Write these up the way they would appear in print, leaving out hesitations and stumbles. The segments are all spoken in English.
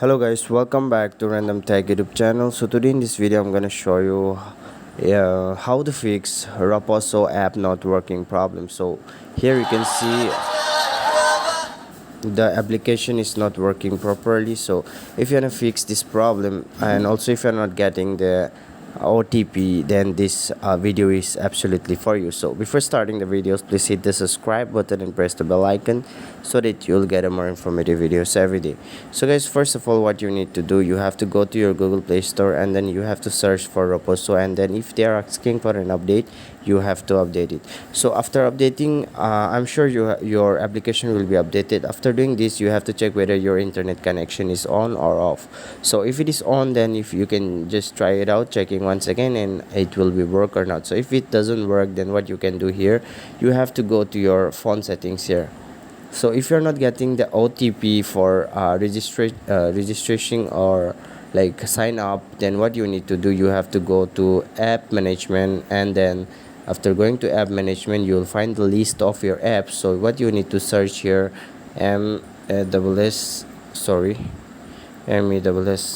Hello guys, welcome back to Random Tech YouTube channel. So today in this video I'm gonna show you how to fix Roposo app not working problem. So here you can see the application is not working properly. So if you wanna fix this problem, and also if you're not getting the OTP, then this video is absolutely for you. So before starting the videos, please hit the subscribe button and press the bell icon so that you'll get a more informative videos every day. So guys, first of all, what you need to do, you have to go to your Google Play Store, and then you have to search for Roposo, and then if they are asking for an update, you have to update it. So after updating, I'm sure your application will be updated. After doing this, you have to check whether your internet connection is on or off. So if it is on, then if you can just try it out, checking once again, and it will be work or not. So if it doesn't work, then what you can do here, you have to go to your phone settings here. So if you're not getting the OTP for registration or like sign up, then what you need to do, you have to go to app management, and then after going to app management, you'll find the list of your apps. So what you need to search here, MESS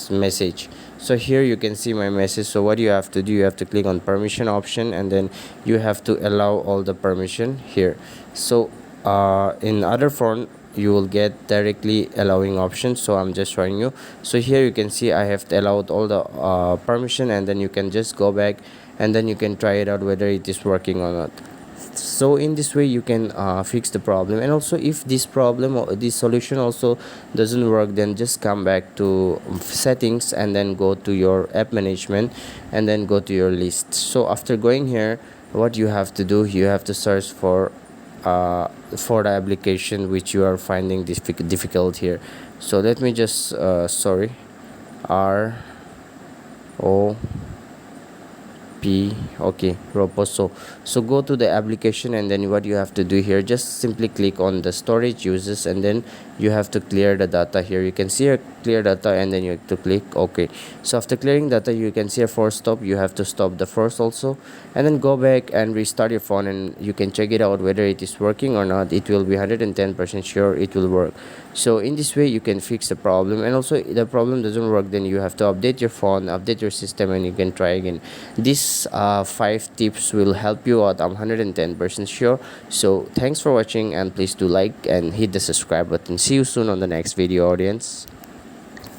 message. So here you can see my message. So what you have to do, you have to click on permission option, and then you have to allow all the permission here. So in other phone you will get directly allowing options, so I'm just showing you. So here you can see I have allowed all the permission, and then you can just go back, and then you can try it out whether it is working or not. So in this way you can fix the problem. And also if this problem or this solution also doesn't work, then just come back to settings, and then go to your app management, and then go to your list. So after going here, what you have to do, you have to search for the application which you are finding difficult here. So let me just okay, Roposo. So go to the application, and then what you have to do here, just simply click on the storage uses, and then you have to clear the data. Here you can see here clear data, and then you have to click OK. So after clearing data, you can see a force stop. You have to stop the force also, and then go back and restart your phone, and you can check it out whether it is working or not. It will be 110% sure it will work. So in this way you can fix the problem. And also if the problem doesn't work, then you have to update your phone, update your system, and you can try again. These 5 tips will help you out, I'm 110% sure. So thanks for watching, and please do like and hit the subscribe button. See you soon on the next video, audience.